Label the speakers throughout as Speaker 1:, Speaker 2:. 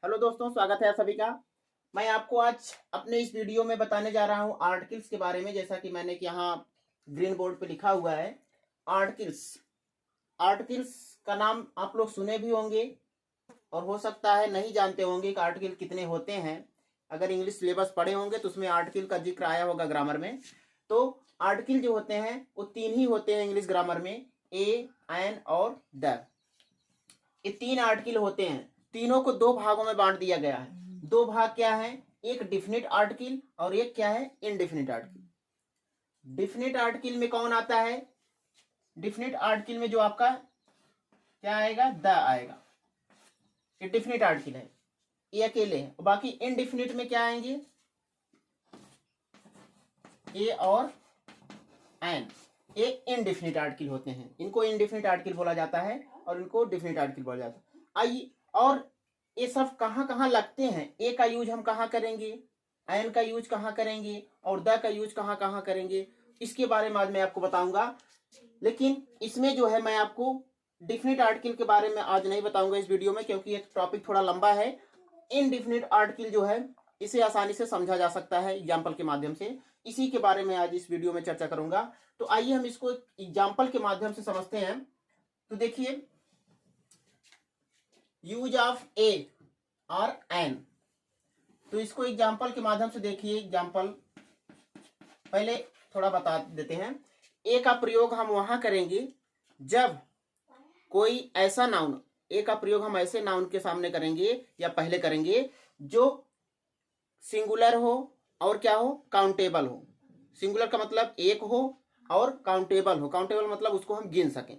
Speaker 1: Hello दोस्तों, स्वागत है आप सभी का। मैं आपको आज अपने इस वीडियो में बताने जा रहा हूँ आर्टिकल्स के बारे में। जैसा कि मैंने यहाँ ग्रीन बोर्ड पे लिखा हुआ है आर्टिकल्स। आर्टिकल्स का नाम आप लोग सुने भी होंगे और हो सकता है नहीं जानते होंगे कि आर्टिकल कितने होते हैं। अगर इंग्लिश सिलेबस पढ़े होंगे तो उसमें आर्टिकल का जिक्र आया होगा ग्रामर में। तो आर्टिकल जो होते हैं वो तीन ही होते हैं इंग्लिश ग्रामर में, ए, एन और द। ये तीन आर्टिकल होते हैं। तीनों को दो भागों में बांट दिया गया है। दो भाग क्या है, एक डिफिनिट आर्टिकल और एक क्या है, इनडिफिनिट आर्टिकल। डिफिनिट आर्टिकल में कौन आता है, डिफिनिट आर्टिकल में जो आपका क्या आएगा, द आएगा। ये डिफिनिट आर्टिकल है, ये अकेले है। बाकी इनडिफिनिट में क्या आएंगे, ए और एन। ये इनडिफिनिट आर्टिकल होते हैं। इनको इनडिफिनिट आर्टिकल बोला जाता है और इनको डिफिनिट आर्टिकल बोला जाता है। आइए, और ये सब कहाँ कहाँ लगते हैं, ए का यूज हम कहाँ करेंगे, एन का यूज कहाँ करेंगे और द का यूज कहाँ कहाँ करेंगे, इसके बारे में आज मैं आपको बताऊंगा। लेकिन इसमें जो है मैं आपको डिफिनिट आर्टिकल के बारे में आज नहीं बताऊंगा इस वीडियो में, क्योंकि ये टॉपिक थोड़ा लंबा है। इनडिफिनिट आर्टिकल जो है इसे आसानी से समझा जा सकता है एग्जाम्पल के माध्यम से। इसी के बारे में आज इस वीडियो में चर्चा करूंगा। तो आइए हम इसको एग्जाम्पल के माध्यम से समझते हैं। तो देखिए, यूज ऑफ ए और एन, तो इसको एग्जाम्पल के माध्यम से देखिए। एग्जाम्पल पहले थोड़ा बता देते हैं। ए का प्रयोग हम वहां करेंगे जब कोई ऐसा नाउन, ए का प्रयोग हम ऐसे नाउन के सामने करेंगे या पहले करेंगे जो सिंगुलर हो और क्या हो, काउंटेबल हो। सिंगुलर का मतलब एक हो और काउंटेबल हो। काउंटेबल मतलब उसको हम गिन सकें।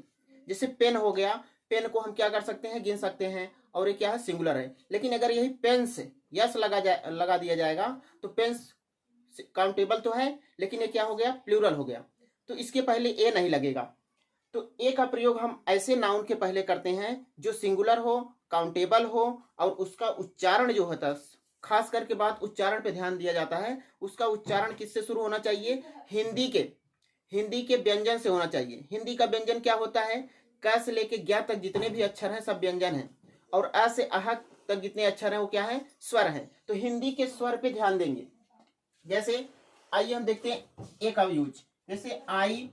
Speaker 1: जैसे पेन हो गया, पेन को हम क्या कर सकते हैं, गिन सकते हैं, और ये क्या है, सिंगुलर है। लेकिन अगर यही पेन से यस लगा दिया जाएगा तो पेन काउंटेबल तो है, लेकिन ये क्या हो गया, प्लूरल हो गया। तो इसके पहले ए नहीं लगेगा। तो ए का प्रयोग हम ऐसे नाउन के पहले करते हैं जो सिंगुलर हो, काउंटेबल हो, और उसका उच्चारण जो होता है, खास करके बात उच्चारण पे ध्यान दिया जाता है। उसका उच्चारण किससे शुरू होना चाहिए, हिंदी के व्यंजन से होना चाहिए। हिंदी का व्यंजन क्या होता है, क से लेके ज्ञ तक जितने भी अक्षर हैं सब व्यंजन हैं, और अ से अह तक जितने अक्षर हैं वो क्या है, स्वर है। तो हिंदी के स्वर पे ध्यान देंगे। जैसे आइए हम देखते हैं ए का यूज। जैसे I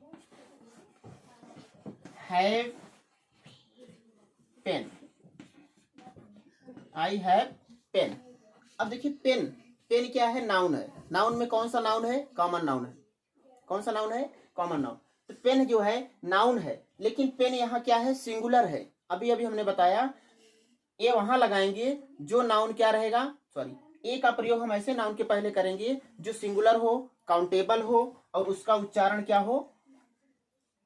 Speaker 1: have pen, I have pen. अब देखिए पेन, पेन क्या है, नाउन है। नाउन में कौन सा नाउन है, कॉमन नाउन है। कौन सा नाउन है, कॉमन नाउन। तो पेन जो है नाउन है, लेकिन पेन यहाँ क्या है, सिंगुलर है। अभी अभी हमने बताया ये वहां लगाएंगे जो नाउन क्या रहेगा, सॉरी, ए का प्रयोग हम ऐसे नाउन के पहले करेंगे जो सिंगुलर हो, काउंटेबल हो, और उसका उच्चारण क्या हो,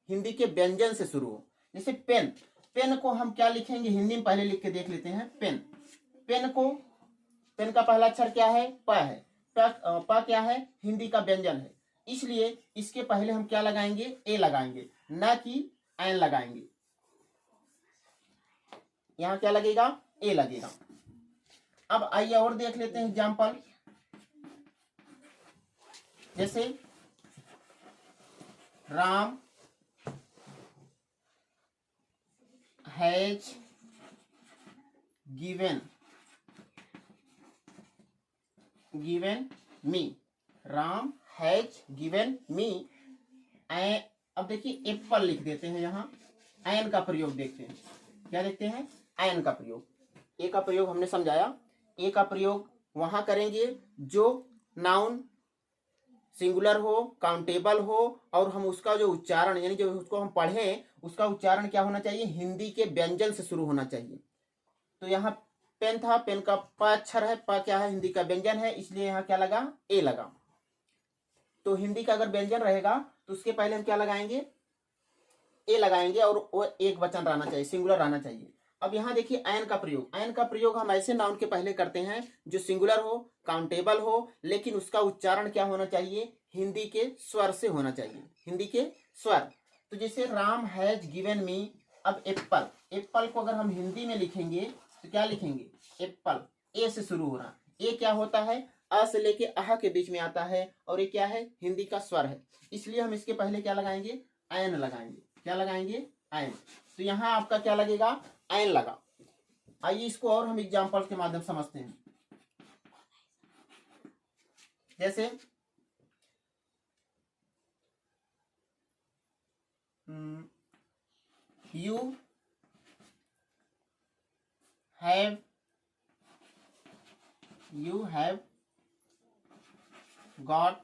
Speaker 1: हिंदी के व्यंजन से शुरू हो। जैसे पेन, पेन को हम क्या लिखेंगे, हिंदी में पहले लिख के देख लेते हैं। पेन, पेन को, पेन का पहला अक्षर क्या है, प है। प क्या है, हिंदी का व्यंजन है। इसलिए इसके पहले हम क्या लगाएंगे, ए लगाएंगे, ना कि एन लगाएंगे। यहां क्या लगेगा, ए लगेगा। अब आइए और देख लेते हैं एग्जाम्पल। जैसे Ram has given me, Ram has given me. अब देखिए एप्पल लिख देते हैं। यहाँ एन का प्रयोग देखते हैं, क्या देखते हैं, एन का प्रयोग। ए का प्रयोग हमने समझाया। ए का प्रयोग वहां करेंगे जो नाउन सिंगुलर हो, काउंटेबल हो, और हम उसका जो उच्चारण, यानी जो उसको हम पढ़ें उसका उच्चारण क्या होना चाहिए, हिंदी के व्यंजन से शुरू होना चाहिए। तो यहाँ पेन था, पेन का प अक्षर है, प क्या है, हिंदी का व्यंजन है, इसलिए यहाँ क्या लगा, ए लगा। तो हिंदी का अगर व्यंजन रहेगा तो उसके पहले हम क्या लगाएंगे, ए लगाएंगे, और वो एक वचन रहना चाहिए, सिंगुलर रहना चाहिए। अब यहाँ देखिए एन का प्रयोग। एन का प्रयोग हम ऐसे नाउन के पहले करते हैं जो सिंगुलर हो, काउंटेबल हो, लेकिन उसका उच्चारण क्या होना चाहिए, हिंदी के स्वर से होना चाहिए, हिंदी के स्वर। तो जैसे राम हैज गिवन मी। अब एप्पल, एप्पल को अगर हम हिंदी में लिखेंगे तो क्या लिखेंगे, एप्पल, ए से शुरू हो रहा। ए क्या होता है, अ से लेके अह के बीच में आता है, और ये क्या है, हिंदी का स्वर है। इसलिए हम इसके पहले क्या लगाएंगे, एन लगाएंगे। क्या लगाएंगे, एन। तो यहाँ आपका क्या लगेगा, एन लगा। आइए इसको और हम एग्जाम्पल के माध्यम से समझते हैं। जैसे you have got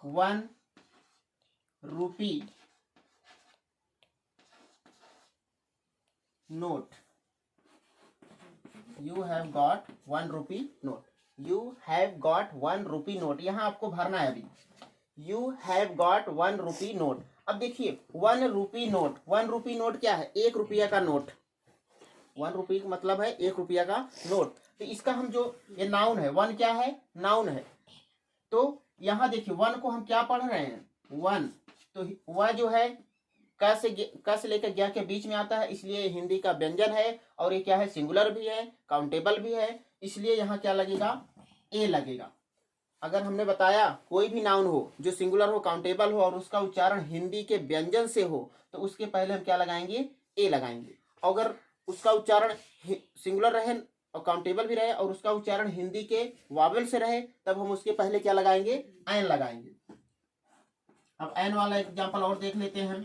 Speaker 1: 1 rupee note. You have got 1 rupee note. You have got 1 rupee note. यहाँ आपको भरना है अभी। You have got 1 rupee note. अब देखिए 1 rupee note, 1 rupee note क्या है? 1 रुपया का नोट। 1 रुपये का मतलब है 1 रुपया का नोट। तो इसका हम जो ये नाउन है, 1 क्या है? नाउन है। तो यहाँ देखिए 1 को हम क्या पढ़ रहे हैं? 1। तो वह जो है क से लेकर ज्ञ के बीच में आता है, इसलिए हिंदी का व्यंजन है। और ये क्या है? सिंगुलर भी है, काउंटेबल भी है, इसलिए यहाँ क्या लगेगा? ए लगेगा। अगर हमने बताया कोई भी नाउन हो जो सिंगुलर हो, काउंटेबल हो और उसका उच्चारण हिंदी के व्यंजन से हो, तो उसके पहले हम क्या लगाएंगे? ए लगाएंगे। अगर उसका उच्चारण सिंगुलर रहे और काउंटेबल भी रहे और उसका उच्चारण हिंदी के वावेल से रहे, तब हम उसके पहले क्या लगाएंगे? एन लगाएंगे। अब एन वाला एग्जांपल और देख लेते हैं।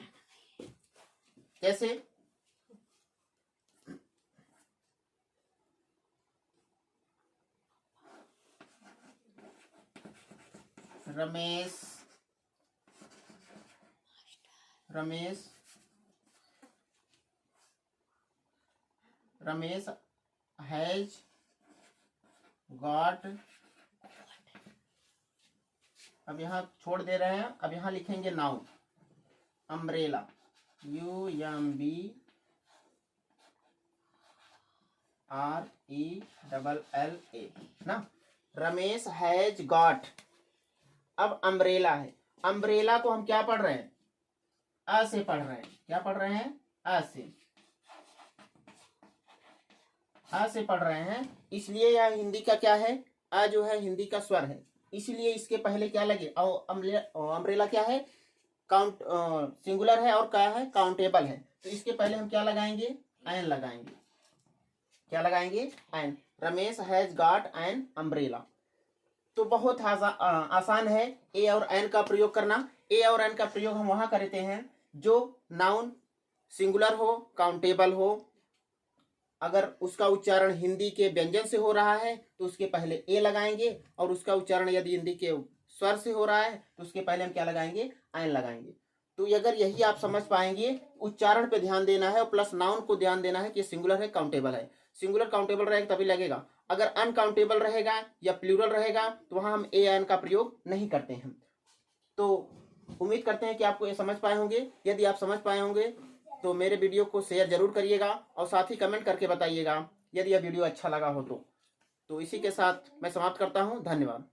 Speaker 1: कैसे? रमेश हैज गॉट, अब यहाँ छोड़ दे रहे हैं, अब यहाँ लिखेंगे नाउन अम्ब्रेला, UMBRELLA ना। रमेश हैज गॉट, अब अम्ब्रेला है। अम्ब्रेला को हम क्या पढ़ रहे हैं? अ से पढ़ रहे हैं। क्या पढ़ रहे हैं? अ से पढ़ रहे हैं, इसलिए यह हिंदी का क्या है? अ जो है हिंदी का स्वर है, इसलिए इसके पहले क्या लगे? अम्ब्रेला क्या है? काउंट सिंगुलर है और क्या है? काउंटेबल है। तो इसके पहले हम क्या लगाएंगे? एन लगाएंगे। क्या लगाएंगे? An. Ramesh has got an umbrella. तो बहुत आसान है ए और एन का प्रयोग करना। ए और एन का प्रयोग हम वहां करते हैं जो नाउन सिंगुलर हो, काउंटेबल हो, अगर उसका उच्चारण हिंदी के व्यंजन से हो रहा है तो उसके पहले ए लगाएंगे, और उसका उच्चारण यदि हिंदी के स्वर से हो रहा है तो उसके पहले हम क्या लगाएंगे? एन लगाएंगे। तो अगर यही आप समझ पाएंगे, उच्चारण पे ध्यान देना है और प्लस नाउन को ध्यान देना है कि सिंगुलर है, काउंटेबल है। सिंगुलर काउंटेबल रहेगा तभी लगेगा। अगर अनकाउंटेबल रहेगा या प्लूरल रहेगा तो वहां हम ए एन का प्रयोग नहीं करते हैं। तो उम्मीद करते हैं कि आपको ये समझ पाए होंगे। यदि आप समझ पाए होंगे तो मेरे वीडियो को शेयर जरूर करिएगा और साथ ही कमेंट करके बताइएगा यदि यह वीडियो अच्छा लगा हो तो। इसी के साथ मैं समाप्त करता हूँ। धन्यवाद।